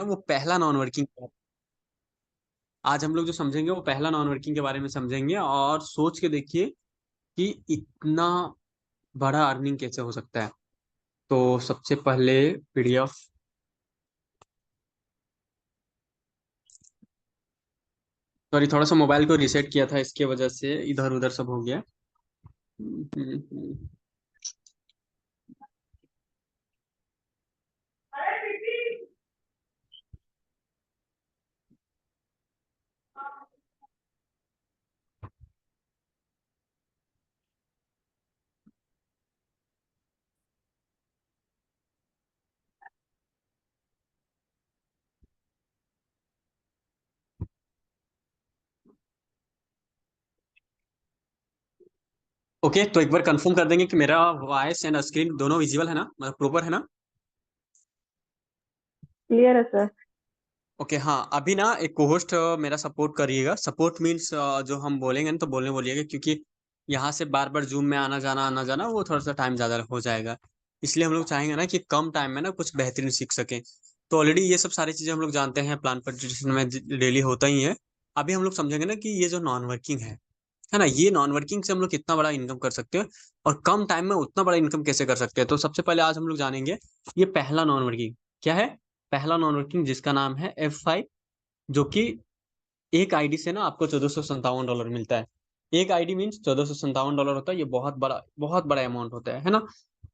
वो पहला non working. आज हम लोग जो समझेंगे वो पहला नॉन वर्किंग के बारे में समझेंगे, और सोच के देखिए कि इतना बड़ा अर्निंग कैसे हो सकता है। तो सबसे पहले पीडीएफ। सॉरी, थोड़ा सा मोबाइल को रिसेट किया था, इसके वजह से इधर उधर सब हो गया। ओके, तो एक बार कंफर्म कर देंगे कि मेरा वॉइस एंड स्क्रीन दोनों विजिबल है ना, मतलब प्रॉपर है ना। क्लियर है सर। ओके, हाँ, अभी ना एक कोहोस्ट मेरा सपोर्ट करिएगा। सपोर्ट मीन्स जो हम बोलेंगे ना तो बोलने बोलिएगा, क्योंकि यहाँ से बार बार जूम में आना जाना वो थोड़ा सा टाइम ज़्यादा हो जाएगा। इसलिए हम लोग चाहेंगे ना कि कम टाइम में ना कुछ बेहतरीन सीख सकें। तो ऑलरेडी ये सब सारी चीज़ें हम लोग जानते हैं, प्लान प्रेजेंटेशन में डेली होता ही है। अभी हम लोग समझेंगे ना कि ये जो नॉन वर्किंग है ना, ये नॉन वर्किंग से हम लोग कितना बड़ा इनकम कर सकते हैं, और कम टाइम में उतना बड़ा इनकम कैसे कर सकते हैं। तो सबसे पहले आज हम लोग जानेंगे ये पहला नॉन वर्किंग क्या है। पहला नॉन वर्किंग जिसका नाम है F5, जो कि एक आईडी से ना आपको $1457 मिलता है। एक आईडी मीन्स $1457 होता है। ये बहुत बड़ा अमाउंट होता है ना।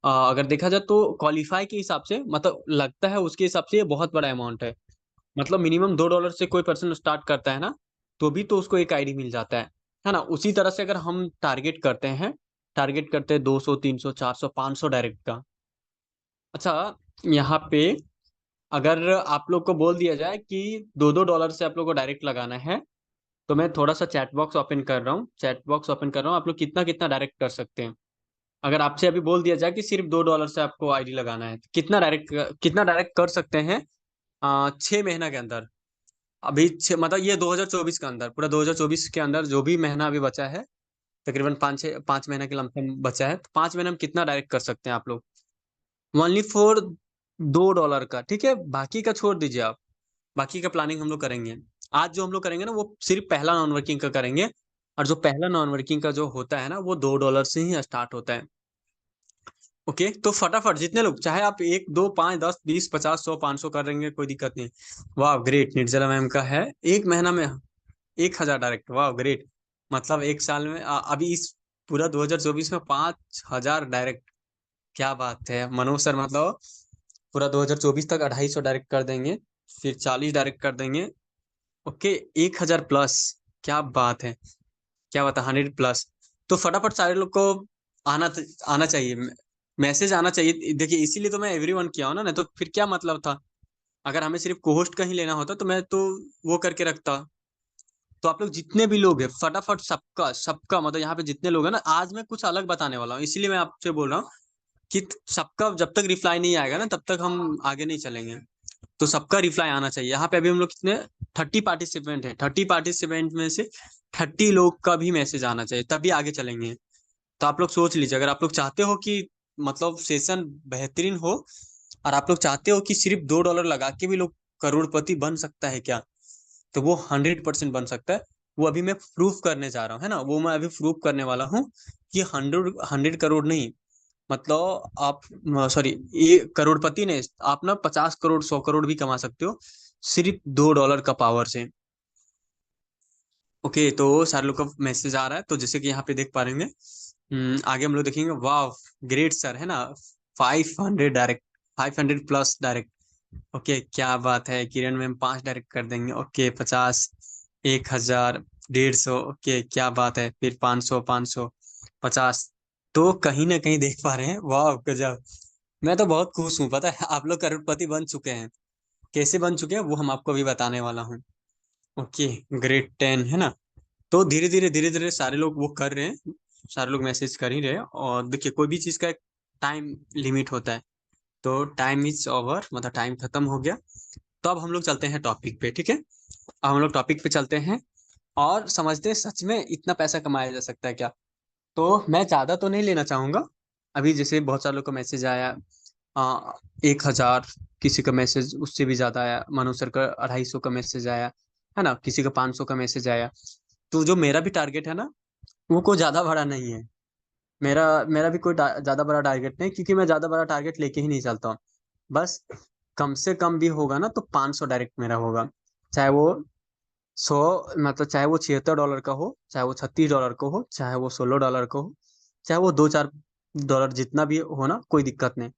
अगर देखा जाए तो क्वालिफाई के हिसाब से, मतलब लगता है उसके हिसाब से ये बहुत बड़ा अमाउंट है। मतलब मिनिमम $2 से कोई पर्सन स्टार्ट करता है ना, तो भी तो उसको एक आईडी मिल जाता है ना। उसी तरह से अगर हम टारगेट करते हैं 200 300 400 500 डायरेक्ट का। अच्छा, यहाँ पे अगर आप लोग को बोल दिया जाए कि $2 से आप लोग को डायरेक्ट लगाना है, तो मैं थोड़ा सा चैट बॉक्स ओपन कर रहा हूँ। आप लोग कितना कितना डायरेक्ट कर सकते हैं। अगर आपसे अभी बोल दिया जाए कि सिर्फ $2 से आपको आईडी लगाना है, तो कितना डायरेक्ट कर सकते हैं 6 महीना के अंदर। अभी मतलब ये 2024 के अंदर, पूरा 2024 के अंदर जो भी महीना अभी बचा है, तकरीबन 5 महीना के लमसम बचा है, तो 5 महीने में कितना डायरेक्ट कर सकते हैं आप लोग। ओनली फॉर $2 का, ठीक है। बाकी का छोड़ दीजिए आप, बाकी का प्लानिंग हम लोग करेंगे। आज जो हम लोग करेंगे ना वो सिर्फ पहला नॉन वर्किंग का करेंगे। और जो पहला नॉन वर्किंग का जो होता है ना, वो $2 से ही स्टार्ट होता है। ओके, तो फटाफट जितने लोग चाहे आप 1 2 5 10 20 50 100 500 कर देंगे, कोई दिक्कत नहीं। वाह ग्रेट, निर्जला मैम का है 1 महीना में 1,000 डायरेक्ट। वाह ग्रेट, मतलब एक साल में अभी इस पूरा 2024 में 5,000 डायरेक्ट। क्या बात है मनोज सर, मतलब पूरा 2024 तक 250 डायरेक्ट कर देंगे, फिर 40 डायरेक्ट कर देंगे। Okay, 1,000 plus. क्या बात है, क्या बात है, 100 प्लस। तो फटाफट सारे लोग को आना आना चाहिए, मैसेज आना चाहिए। देखिए इसीलिए तो मैं एवरीवन किया हूँ ना, नहीं तो फिर क्या मतलब था। अगर हमें सिर्फ कोहोस्ट का ही लेना होता तो मैं तो वो करके रखता। तो आप लोग जितने भी लोग हैं फटाफट सबका सबका, मतलब यहाँ पे जितने लोग हैं ना, आज मैं कुछ अलग बताने वाला हूँ, इसीलिए मैं आपसे बोल रहा हूँ कि सबका जब तक रिप्लाई नहीं आएगा ना तब तक हम आगे नहीं चलेंगे। तो सबका रिप्लाई आना चाहिए। यहाँ पे अभी हम लोग कितने 30 पार्टिसिपेंट है, 30 पार्टिसिपेंट में से 30 लोग का भी मैसेज आना चाहिए, तभी आगे चलेंगे। तो आप लोग सोच लीजिए, अगर आप लोग चाहते हो कि मतलब सेशन बेहतरीन हो, और आप लोग चाहते हो कि सिर्फ $2 लगा के भी लोग करोड़पति बन सकता है क्या, तो वो 100% बन सकता है। वो अभी मैं प्रूफ करने जा रहा हूँ, है ना, वो मैं अभी प्रूफ करने वाला हूँ कि 100 करोड़ नहीं, मतलब आप, सॉरी, ये करोड़पति ने, आप ना 50 करोड़ 100 करोड़ भी कमा सकते हो सिर्फ $2 का पावर से। ओके, तो सारे लोग का मैसेज आ रहा है, तो जैसे कि यहाँ पे देख पा रहे होंगे। आगे हम लोग देखेंगे। वाह ग्रेट सर, है ना, 500 डायरेक्ट, 500 प्लस डायरेक्ट। ओके, क्या बात है, किरण मैम 5 डायरेक्ट कर देंगे। ओके, 50, 1,000, 150। ओके, क्या बात है, फिर 500, 500, 50। तो कहीं ना कहीं देख पा रहे हैं, वाह गजब। मैं तो बहुत खुश हूँ, पता है आप लोग करोड़पति बन चुके हैं। कैसे बन चुके हैं वो हम आपको अभी बताने वाला हूँ। ओके, ग्रेट 10, है ना। तो धीरे धीरे सारे लोग वो कर रहे हैं, सारे लोग मैसेज कर ही रहे हैं। और देखिए कोई भी चीज़ का एक टाइम लिमिट होता है। तो टाइम इज ओवर, मतलब टाइम खत्म हो गया। तो अब हम लोग चलते हैं टॉपिक पे, ठीक है। अब हम लोग टॉपिक पे चलते हैं और समझते हैं सच में इतना पैसा कमाया जा सकता है क्या। तो मैं ज़्यादा तो नहीं लेना चाहूँगा। अभी जैसे बहुत सारे लोग को मैसेज आया 1,000, किसी का मैसेज उससे भी ज्यादा आया, मनोज सर का 250 का मैसेज आया, है ना, किसी का 500 का मैसेज आया। तो जो मेरा भी टारगेट है ना, वो कोई ज्यादा बड़ा नहीं है। मेरा मेरा भी कोई ज्यादा बड़ा टारगेट नहीं, क्योंकि मैं ज्यादा बड़ा टारगेट लेके ही नहीं चलता हूँ। बस कम से कम भी होगा ना तो 500 डायरेक्ट मेरा होगा। चाहे वो 100, मतलब चाहे वो $76 का हो, चाहे वो $36 का हो, चाहे वो $16 का हो, चाहे वो 2-4 डॉलर, जितना भी हो ना, कोई दिक्कत नहीं।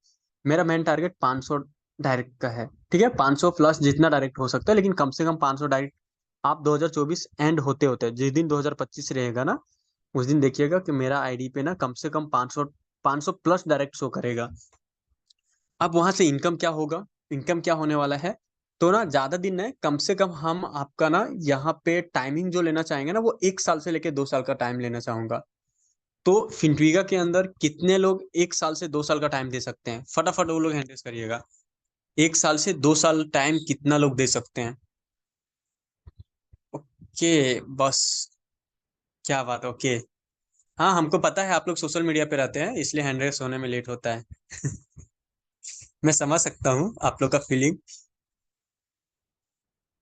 मेरा मेन टारगेट 500 डायरेक्ट का है। ठीक है, 500 प्लस जितना डायरेक्ट हो सकता है, लेकिन कम से कम 500 डायरेक्ट। आप 2024 एंड होते होते जिस दिन 2025 रहेगा ना, उस दिन देखिएगा कि मेरा आईडी पे ना कम से कम 500 प्लस डायरेक्ट शो करेगा। अब वहां से इनकम क्या होगा, इनकम क्या होने वाला है, तो ना ज्यादा दिन नहीं, कम से कम हम आपका ना यहाँ पे टाइमिंग जो लेना चाहेंगे ना, वो 1 साल से लेके 2 साल का टाइम लेना चाहूंगा। तो फिनट्वीगा के अंदर कितने लोग 1 साल से 2 साल का टाइम दे सकते हैं, फटाफट वो लोग हैंडल करिएगा। 1 साल से 2 साल टाइम कितना लोग दे सकते हैं? ओके, बस, क्या बात, ओके। हाँ, हमको पता है आप लोग सोशल मीडिया पे रहते हैं, इसलिए हैंड होने में लेट होता है। मैं समझ सकता हूँ आप लोग का फीलिंग।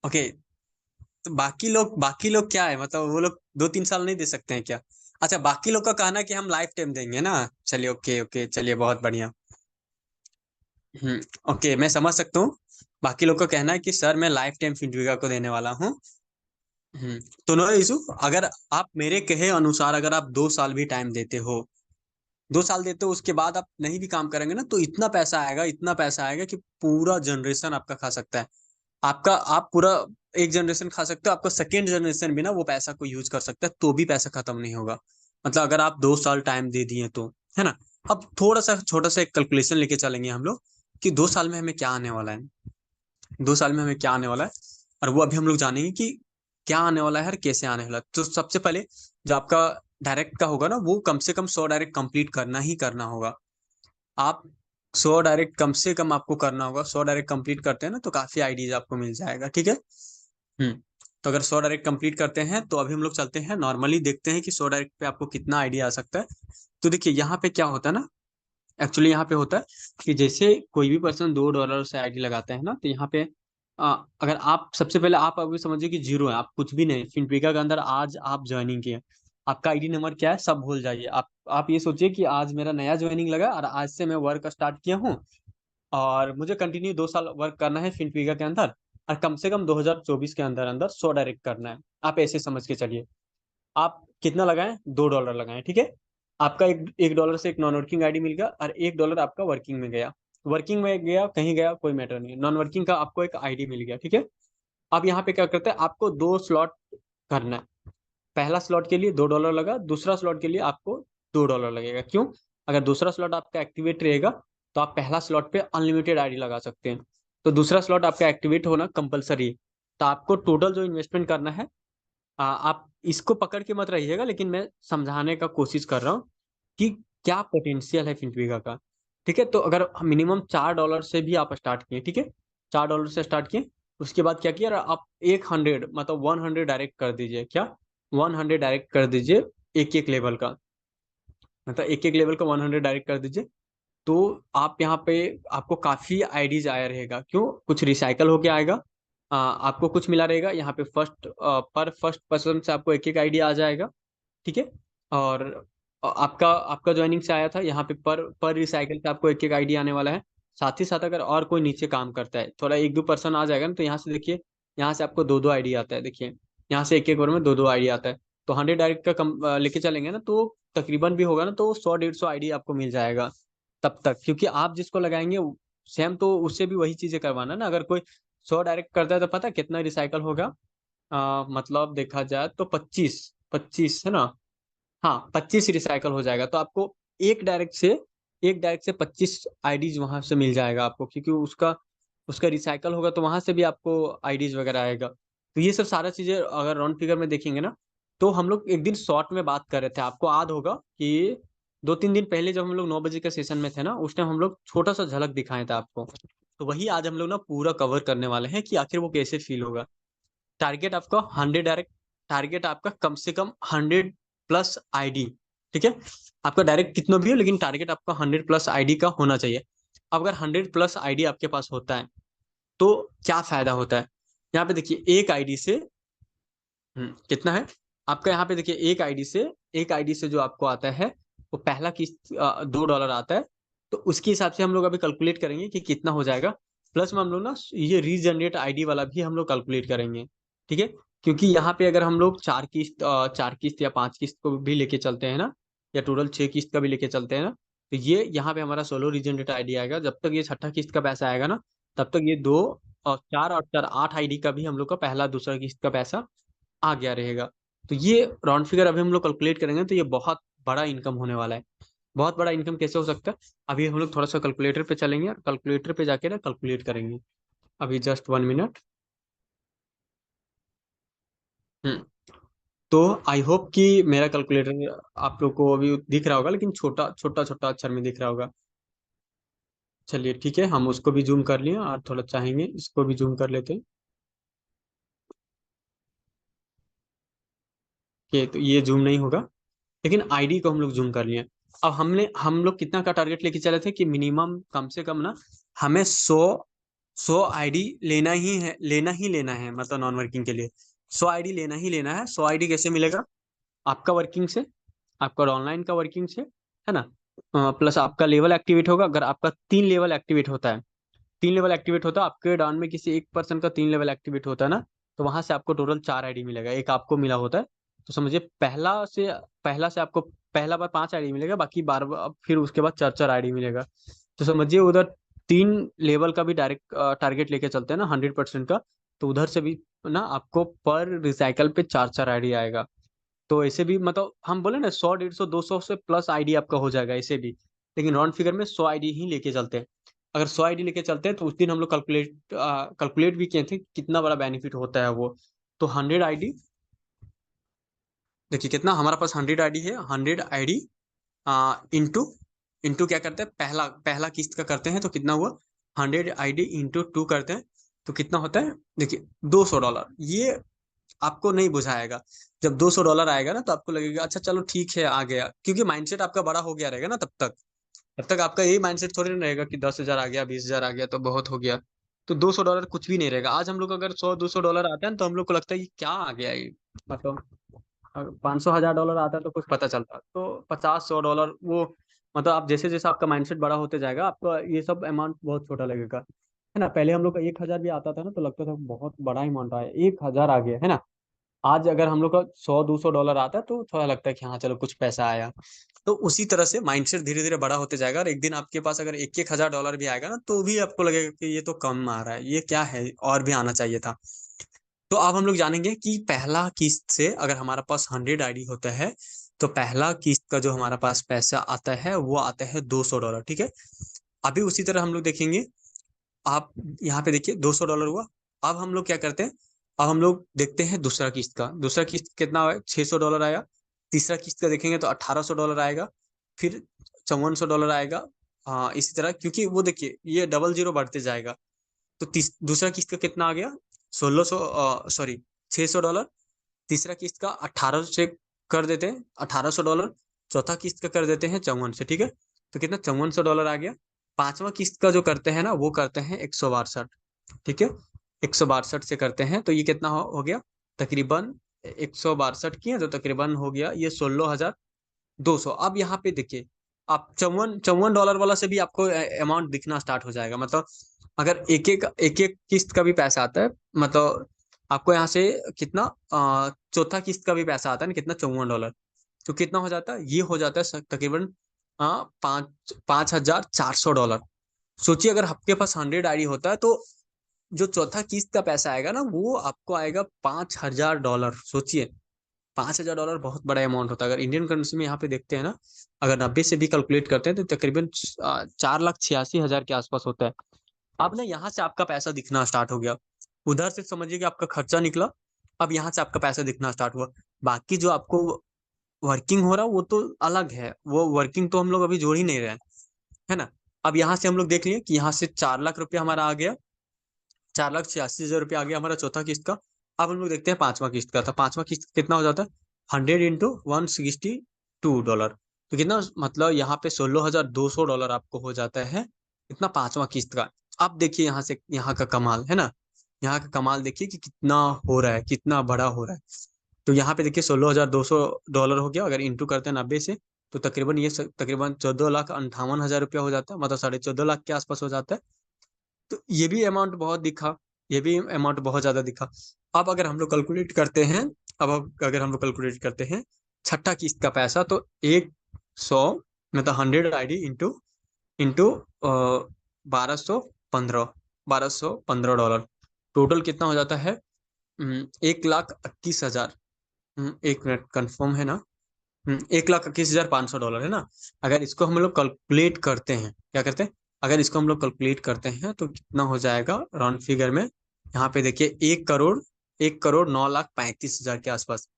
ओके, तो बाकी लोग क्या है, मतलब वो लोग 2-3 साल नहीं दे सकते हैं क्या? अच्छा, बाकी लोग का कहना है कि हम लाइफ टाइम देंगे ना। चलिए, ओके ओके, चलिए, बहुत बढ़िया। हम्म, ओके, मैं समझ सकता हूँ। बाकी लोग का कहना है कि सर मैं लाइफ टाइम फिनट्विगा को देने वाला हूँ। हम्म, तो नो इशू। अगर आप मेरे कहे अनुसार अगर आप 2 साल भी टाइम देते हो, 2 साल देते हो, उसके बाद आप नहीं भी काम करेंगे ना, तो इतना पैसा आएगा, इतना पैसा आएगा कि पूरा जनरेशन आपका खा सकता है। आपका, आप पूरा एक जनरेशन खा सकते हो, आपका सेकेंड जनरेशन भी ना वो पैसा को यूज कर सकता है, तो भी पैसा खत्म नहीं होगा। मतलब अगर आप 2 साल टाइम दे दिए तो, है ना। अब थोड़ा सा छोटा सा एक कैलकुलेशन लेके चलेंगे हम लोग, कि 2 साल में हमें क्या आने वाला है। 2 साल में हमें क्या आने वाला है, और वो अभी हम लोग जानेंगे कि क्या आने वाला है और कैसे आने वाला है। तो सबसे पहले जो आपका डायरेक्ट का होगा ना, वो कम से कम 100 डायरेक्ट कंप्लीट करना ही करना होगा। आप 100 डायरेक्ट कम से कम आपको करना होगा। 100 डायरेक्ट कंप्लीट करते हैं ना, तो काफी आइडियाज आपको मिल जाएगा, ठीक है। हम्म, तो अगर 100 डायरेक्ट कंप्लीट करते हैं, तो अभी हम लोग चलते हैं नॉर्मली, देखते हैं कि 100 डायरेक्ट पे आपको कितना आइडिया आ सकता है। तो देखिए यहाँ पे क्या होता है ना, एक्चुअली यहाँ पे होता है कि जैसे कोई भी पर्सन $2 से आईडी लगाता है ना, तो यहाँ पे अगर आप सबसे पहले, आप अभी समझिए कि जीरो है, आप कुछ भी नहीं, फिनट्विका के अंदर आज आप ज्वाइनिंग किए, आपका आईडी नंबर क्या है सब भूल जाइए। आप ये सोचिए कि आज मेरा नया ज्वाइनिंग लगा और आज से मैं वर्क स्टार्ट किया हूँ, और मुझे कंटिन्यू 2 साल वर्क करना है फिनट्विगा के अंदर, और कम से कम 2024 के अंदर अंदर 100 डायरेक्ट करना है। आप ऐसे समझ के चलिए। आप कितना लगाएं, $2 लगाएं, ठीक है। आपका एक डॉलर से एक नॉन वर्किंग आईडी मिल गया, और $1 आपका वर्किंग में गया। वर्किंग में गया, कहीं गया, कोई मैटर नहीं है, नॉन वर्किंग का आपको एक आईडी मिल गया, ठीक है। अब यहाँ पे क्या करते हैं, आपको 2 स्लॉट करना है। पहला स्लॉट के लिए $2 लगा, दूसरा स्लॉट के लिए आपको $2 लगेगा। क्यों? अगर दूसरा स्लॉट आपका एक्टिवेट रहेगा, तो आप पहला स्लॉट पे अनलिमिटेड आईडी लगा सकते हैं। तो दूसरा स्लॉट आपका एक्टिवेट होना कंपलसरी है। तो आपको टोटल जो इन्वेस्टमेंट करना है, आप इसको पकड़ के मत रहिएगा, लेकिन मैं समझाने का कोशिश कर रहा हूँ कि क्या पोटेंशियल है फिनट्विगा का। ठीक है, तो अगर मिनिमम $4 से भी आप स्टार्ट किए, ठीक है, $4 से स्टार्ट किए, उसके बाद क्या किया, आप 100, मतलब 100 डायरेक्ट कर दीजिए। क्या? 100 डायरेक्ट कर दीजिए, एक एक लेवल का, मतलब एक एक लेवल का 100 डायरेक्ट कर दीजिए। तो आप यहाँ पे, आपको काफी आईडीज आया रहेगा। क्यों? कुछ रिसाइकल होके आएगा, आपको कुछ मिला रहेगा यहाँ पे। पर फर्स्ट पर्सन से आपको एक एक आईडी आ जाएगा, ठीक है। और आपका आपका ज्वाइनिंग से आया था, यहाँ पे पर रिसाइकल से आपको एक एक आईडी आने वाला है। साथ ही साथ अगर और कोई नीचे काम करता है, थोड़ा 1-2 पर्सन आ जाएगा ना, तो यहाँ से देखिए, यहाँ से आपको दो दो आईडी आता है, देखिए, यहाँ से एक एक बार में दो दो आईडी आता है। तो 100 डायरेक्ट का कम लेके चलेंगे ना, तो तकरीबन भी होगा ना, तो 100-150 आईडी आपको मिल जाएगा तब तक, क्योंकि आप जिसको लगाएंगे सेम, तो उससे भी वही चीजें करवाना ना। अगर कोई 100 डायरेक्ट करता है, तो पता है कितना रिसाइकल होगा? मतलब देखा जाए तो 25 25, है ना। हाँ, 25 रिसाइकल हो जाएगा, तो आपको एक डायरेक्ट से एक डायरेक्ट से 25 आईडीज वहां से मिल जाएगा आपको, क्योंकि उसका उसका रिसाइकल होगा, तो वहां से भी आपको आईडीज वगैरह आएगा। तो ये सब सारा चीजें अगर राउंड फिगर में देखेंगे ना, तो हम लोग एक दिन शॉर्ट में बात कर रहे थे, आपको याद होगा कि 2-3 दिन पहले जब हम लोग 9 बजे के सेशन में थे ना, उस टाइम हम लोग छोटा सा झलक दिखाए थे आपको। तो वही आज हम लोग ना पूरा कवर करने वाले हैं कि आखिर वो कैसे फील होगा। टारगेट आपका 100 डायरेक्ट, टारगेट आपका कम से कम 100 प्लस आईडी, ठीक है। आपका डायरेक्ट कितना भी हो, लेकिन टारगेट आपका 100 प्लस आईडी का होना चाहिए। अब अगर 100+ आईडी आपके पास होता है तो क्या फायदा होता है? यहाँ पे देखिए एक आईडी से कितना है आपका, यहाँ पे देखिए एक आईडी से जो आपको आता है वो पहला किस्त $2 आता है। तो उसके हिसाब से हम लोग अभी कैलकुलेट करेंगे कि कितना हो जाएगा। प्लस में हम लोग ना ये रीजनरेट आईडी वाला भी हम लोग कैलकुलेट करेंगे। ठीक है, क्योंकि यहाँ पे अगर हम लोग चार किस्त या 5 किस्त को भी लेके चलते हैं ना, या टोटल 6 किस्त का भी लेके चलते हैं ना, तो ये यहाँ पे हमारा सोलो रीजनरेट आईडी आएगा। जब तक ये छठा किस्त का पैसा आएगा ना, तब तक ये दो और चार और चार 8 आईडी का भी हम लोग का पहला दूसरा किस्त का पैसा आ गया रहेगा। तो ये राउंड फिगर अभी हम लोग कैलकुलेट करेंगे तो ये बहुत बड़ा इनकम होने वाला है। बहुत बड़ा इनकम कैसे हो सकता है, अभी हम लोग थोड़ा सा कैलकुलेटर पे चलेंगे और कैलकुलेटर पे जाके ना कैलकुलेट करेंगे। अभी जस्ट 1 मिनट। हम्म तो आई होप कि मेरा कैलकुलेटर आप लोग को अभी दिख रहा होगा, लेकिन छोटा छोटा छोटा अक्षर में दिख रहा होगा। चलिए ठीक है, हम उसको भी जूम कर लिए और थोड़ा चाहेंगे इसको भी जूम कर लेते हैं। कि तो ये जूम नहीं होगा, लेकिन आईडी को हम लोग जूम कर लिए। अब हम लोग कितना का टारगेट लेके चले थे कि मिनिमम कम से कम ना हमें 100 आईडी लेना ही लेना है, मतलब नॉन वर्किंग के लिए 100 आईडी लेना ही लेना है। 100 आईडी कैसे मिलेगा? आपका वर्किंग से, आपका ऑनलाइन का वर्किंग से, है ना। प्लस आपका लेवल एक्टिवेट होगा। अगर आपका 3 लेवल एक्टिवेट होता है, 3 लेवल एक्टिवेट होता है आपके डाउन में, किसी एक पर्सन का 3 लेवल एक्टिवेट होता है ना, तो वहां से आपको टोटल 4 आईडी मिलेगा। एक आपको मिला होता है, तो समझिए पहला से आपको पहला बार 5 आईडी मिलेगा, बाकी बार बार फिर उसके बाद 4 4 आईडी मिलेगा। तो समझिए उधर 3 लेवल का भी डायरेक्ट टारगेट लेके चलते हैं ना 100% का, तो उधर से भी ना आपको पर रिसाइकल पे 4 4 आईडी आएगा। तो ऐसे भी मतलब हम बोले ना 100 150 200 से प्लस आईडी आपका हो जाएगा ऐसे भी। लेकिन राउंड फिगर में 100 आईडी ही लेके चलते हैं। अगर 100 आईडी लेके चलते हैं तो उस दिन हम लोग कैलकुलेट भी किए थे कितना बड़ा बेनिफिट होता है वो। तो 100 आईडी, देखिए कितना हमारे पास 100 आईडी है। 100 आईडी इंटू इंटू क्या करते हैं, पहला पहला किस्त का करते हैं तो कितना हुआ, 100 आईडी इंटू 2 करते हैं तो कितना होता है। देखिए $200, ये आपको नहीं बुझाएगा। जब $200 आएगा ना तो आपको लगेगा अच्छा चलो ठीक है आ गया, क्योंकि माइंडसेट आपका बड़ा हो गया रहेगा ना तब तक आपका यही माइंडसेट थोड़ी ना रहेगा कि 10,000 आ गया 20,000 आ गया तो बहुत हो गया। तो $200 कुछ भी नहीं रहेगा। आज हम लोग अगर 100 200 डॉलर आते हैं तो हम लोग को लगता है ये क्या आ गया ये, मतलब 500 1000 डॉलर आता है तो कुछ पता चलता। तो 50 100 डॉलर वो, मतलब आप जैसे जैसे आपका माइंडसेट बड़ा होते जाएगा आपका ये सब अमाउंट बहुत छोटा लगेगा, है ना। पहले हम लोग का 1,000 भी आता था ना तो लगता था बहुत बड़ा अमाउंट आया, 1,000 आ गया, है ना। आज अगर हम लोग का 100 200 डॉलर आता है तो थोड़ा लगता है कि हाँ चलो कुछ पैसा आया। तो उसी तरह से माइंडसेट धीरे धीरे बड़ा होते जाएगा, और एक दिन आपके पास अगर 1 1 हज़ार डॉलर भी आएगा ना तो भी आपको लगेगा कि ये तो कम आ रहा है, ये क्या है, और भी आना चाहिए था। तो अब हम लोग जानेंगे कि पहला किस्त से अगर हमारा पास 100 आईडी होता है तो पहला किस्त का जो हमारा पास पैसा आता है वो आता है $200। ठीक है, अभी उसी तरह हम लोग देखेंगे। आप यहाँ पे देखिए $200 हुआ। अब हम लोग क्या करते हैं, अब हम लोग देखते हैं दूसरा किस्त का। दूसरा किस्त कितना है, $600 आया। तीसरा किस्त का देखेंगे तो $1,800 आएगा। फिर $5400 आएगा। हाँ इसी तरह, क्योंकि वो देखिए ये डबल जीरो बढ़ते जाएगा। तो दूसरा किस्त का कितना आ गया, 1600, सॉरी $600। तीसरा किस्त का 1800 से कर देते हैं, $1,800। चौथा किस्त का कर देते हैं 54 से। ठीक है, तो कितना, $5400 आ गया। पांचवा किस्त का जो करते हैं ना वो करते हैं 162। ठीक है, 162 से करते हैं तो ये कितना हो गया, तकरीबन 162 किए तो तकरीबन हो गया ये 16,200। अब यहाँ पे देखिए, आप चौवन चौवन डॉलर वाला से भी आपको अमाउंट दिखना स्टार्ट हो जाएगा। मतलब अगर एक एक किस्त का भी पैसा आता है, मतलब आपको यहाँ से कितना चौथा किस्त का भी पैसा आता है ना, कितना, $54। तो कितना हो जाता है, ये हो जाता है तकरीबन 5,400 डॉलर। सोचिए अगर आपके पास 100 आईडी होता है तो जो चौथा किस्त का पैसा आएगा ना वो आपको आएगा $5,000। सोचिए, $5,000 बहुत बड़ा अमाउंट होता है। अगर इंडियन करेंसी में यहाँ पे देखते हैं ना, अगर 90 से भी कैलकुलेट करते हैं तो तकरीबन 4,86,000 के आसपास होता है। अब ना यहाँ से आपका पैसा दिखना स्टार्ट हो गया। उधर से समझिए कि आपका खर्चा निकला, अब यहाँ से आपका पैसा दिखना स्टार्ट हुआ। बाकी जो आपको वर्किंग हो रहा है वो तो अलग है, वो वर्किंग तो हम लोग अभी जोड़ ही नहीं रहे हैं, है ना। अब यहाँ से हम लोग देख लिए कि यहाँ से 4 लाख रुपया हमारा आ गया, 4,86,000 रुपया आ गया हमारा चौथा किस्त का। अब हम लोग देखते हैं पांचवा किस्त का। था पांचवा किस्त कितना हो जाता है, 100 × $162। तो कितना, मतलब यहाँ पे $16,200 आपको हो जाता है इतना 5वां किस्त का। अब देखिए यहाँ से यहाँ का कमाल है ना, यहाँ का कमाल देखिए कि कितना हो रहा है, कितना बड़ा हो रहा है। तो यहाँ पे देखिए $16,200 हो गया, अगर इंटू करते हैं 90 से, तो तकरीबन तकरीबन 14,58,000 रुपया हो जाता है, मतलब 14.5 लाख के आसपास हो जाता है। तो ये भी अमाउंट बहुत दिखा, ये भी अमाउंट बहुत ज्यादा दिखा। अब अगर हम लोग कैलकुलेट करते हैं, अगर हम लोग कैलकुलेट करते हैं छठा किस्त का पैसा, तो 100 मतलब 100 आईडी इंटू इंटू 1215, $1215 टोटल कितना हो जाता है? 1,21,000। एक मिनट, कंफर्म है ना? 1,21,500 है ना? अगर इसको हम लोग कैलकुलेट करते हैं, क्या करते हैं, अगर इसको हम लोग कैलकुलेट करते हैं तो कितना हो जाएगा राउंड फिगर में? यहाँ पे देखिए 1,09,35,000 के आसपास।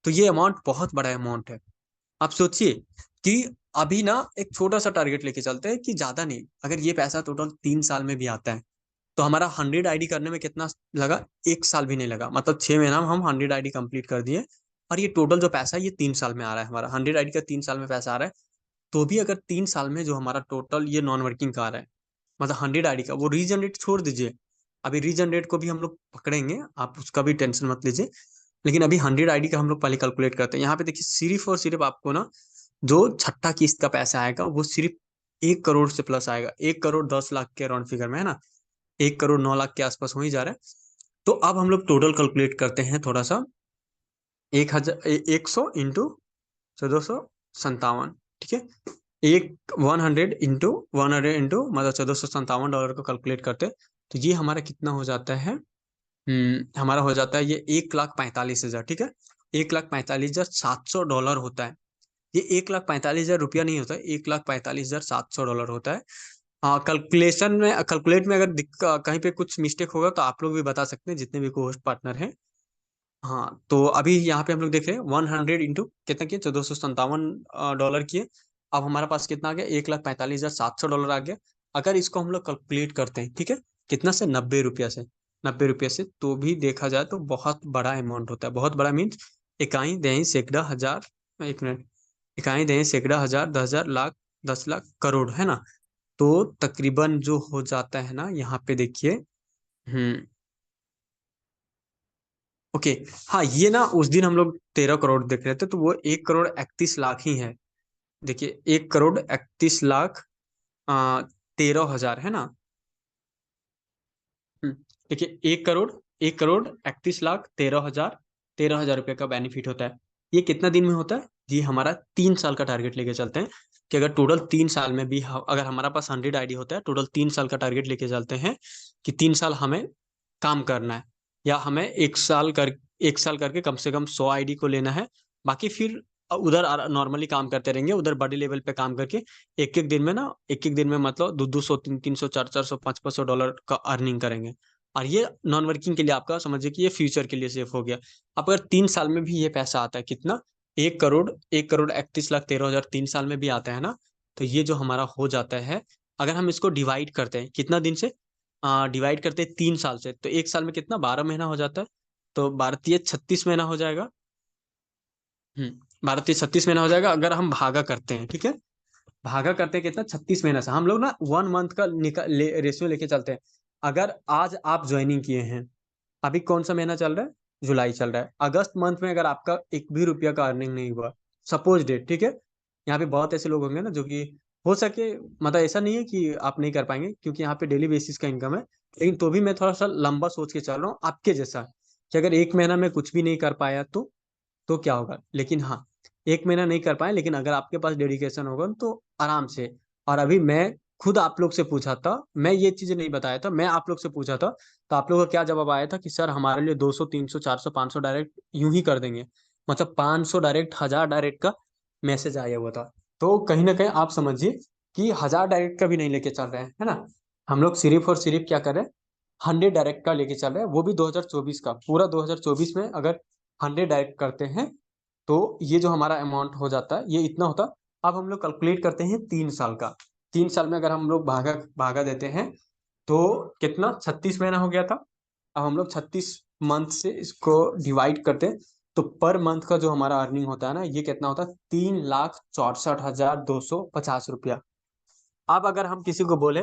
तो ये अमाउंट बहुत बड़ा अमाउंट है। आप सोचिए कि अभी ना एक छोटा सा टारगेट लेके चलते हैं कि ज्यादा नहीं, अगर ये पैसा टोटल 3 साल में भी आता है, तो हमारा 100 आईडी करने में कितना लगा? 1 साल भी नहीं लगा, मतलब 6 महीना में हम 100 आईडी कंप्लीट कर दिए। और ये टोटल जो पैसा है ये 3 साल में आ रहा है, हमारा 100 आईडी का 3 साल में पैसा आ रहा है। तो भी अगर 3 साल में जो हमारा टोटल ये नॉन वर्किंग का आ रहा है, मतलब 100 आईडी का, वो रीजनरेट छोड़ दीजिए, अभी रीजनरेट को भी हम लोग पकड़ेंगे, आप उसका भी टेंशन मत लीजिए। लेकिन अभी 100 आईडी का हम लोग पहले कैलकुलेट करते हैं। यहाँ पे देखिए सिर्फ और सिर्फ आपको ना जो छठा किस्त का पैसा आएगा वो सिर्फ 1 करोड़ से प्लस आएगा, 1,10,00,000 के राउंड फिगर में, है ना? 1,09,00,000 के आसपास हो ही जा रहा है। तो अब हम लोग टोटल कैलकुलेट करते हैं थोड़ा सा। 100 इंटू 1457, ठीक है? 100 इंटू मतलब $1457 को कैलकुलेट करते हैं, तो ये हमारा कितना हो जाता है? हमारा हो जाता है ये 1,45,000, ठीक है? 1,45,700 डॉलर होता है। ये 1,45,000 रुपया नहीं होता है, 1,45,700 डॉलर होता है। कैलकुलेशन में, कैलकुलेट में अगर कहीं पे कुछ मिस्टेक होगा तो आप लोग भी बता सकते हैं, जितने भी को होस्ट पार्टनर हैं। हाँ, तो अभी यहाँ पे हम लोग देख रहे हैं 100 इंटू कितना किए, $1457 किए। अब हमारे पास कितना आ गया? 1,45,700 डॉलर आ गया। अगर इसको हम लोग कैलकुलेट करते हैं, ठीक है, कितना से? 90 रुपया से। 90 रुपया से तो भी देखा जाए तो बहुत बड़ा अमाउंट होता है। बहुत बड़ा मीन्स इकाई दही सैकड़ा हजार, एक मिनट, इकाई दही सैकड़ा हजार, 10,000, लाख, 10 लाख, करोड़, है ना? तो तकरीबन जो हो जाता है ना, यहाँ पे देखिए। हम्म ओके। हाँ, ये ना उस दिन हम लोग 13 करोड़ देख रहे थे, तो वो 1,31,00,000 ही है। देखिए 1,31,00,000 आ, 13,000, है ना? हम्म, देखिए 1,31,13,000, 13,000 रुपये का बेनिफिट होता है। ये कितना दिन में होता है? ये हमारा 3 साल का टारगेट लेके चलते हैं, कि अगर टोटल 3 साल में भी अगर हमारा पास 100 आईडी होता है, टोटल 3 साल का टारगेट लेके चलते हैं कि 3 साल हमें काम करना है, या हमें 1 साल करके कम से कम 100 आईडी को लेना है। बाकी फिर उधर नॉर्मली काम करते रहेंगे, उधर बड़े लेवल पे काम करके एक एक दिन में मतलब 200 300 400 500 डॉलर का अर्निंग करेंगे। और ये नॉन वर्किंग के लिए आपका समझिए कि ये फ्यूचर के लिए सेफ हो गया। अब अगर 3 साल में भी ये पैसा आता है, कितना? 1,31,13,000 3 साल में भी आता है ना, तो ये जो हमारा हो जाता है, अगर हम इसको डिवाइड करते हैं कितना दिन से, डिवाइड करते हैं 3 साल से, तो 1 साल में कितना? 12 महीना हो जाता है। तो भारतीय 36 महीना हो जाएगा। भारतीय 36 महीना हो जाएगा, अगर हम भागा करते हैं, ठीक है? भागा करते हैं कितना? 36 महीना से। हम लोग ना 1 मंथ का रेशियो लेके चलते हैं। अगर आज आप ज्वाइनिंग किए हैं, अभी कौन सा महीना चल रहा है? जुलाई चल रहा है। अगस्त मंथ में अगर आपका एक भी रुपया का अर्निंग नहीं हुआ, सपोज डेट, ठीक है, यहाँ पे बहुत ऐसे लोग होंगे ना जो कि हो सके, मतलब ऐसा नहीं है कि आप नहीं कर पाएंगे, क्योंकि यहाँ पे डेली बेसिस का इनकम है। लेकिन तो भी मैं थोड़ा सा लंबा सोच के चल रहा हूँ आपके जैसा, कि अगर 1 महीना में कुछ भी नहीं कर पाया तो क्या होगा। लेकिन हाँ, 1 महीना नहीं कर पाए, लेकिन अगर आपके पास डेडिकेशन होगा तो आराम से। और अभी मैं खुद आप लोग से पूछा था, मैं ये चीजें नहीं बताया था, मैं आप लोग से पूछा था, तो आप लोग का क्या जवाब आया था कि सर हमारे लिए 200 300 400 500 डायरेक्ट यूं ही कर देंगे, मतलब 500 डायरेक्ट, 1,000 डायरेक्ट का मैसेज आया हुआ था। तो कहीं ना कहीं आप समझिए कि 1,000 डायरेक्ट का भी नहीं लेके चल रहे हैं, है ना? हम लोग सिर्फ और सिर्फ क्या कर रहे हैं? 100 डायरेक्ट का लेके चल रहे हैं, वो भी 2024 का। पूरा 2024 में अगर 100 डायरेक्ट करते हैं तो ये जो हमारा अमाउंट हो जाता है ये इतना होता। अब हम लोग कैलकुलेट करते हैं 3 साल का। 3 साल में अगर हम लोग भागा भागा देते हैं तो कितना? 36 महीना हो गया था। अब हम लोग 36 मंथ से इसको डिवाइड करते हैं, तो पर मंथ का जो हमारा अर्निंग होता है ना, ये कितना होता है? 3,64,250 रुपया। अब अगर हम किसी को बोले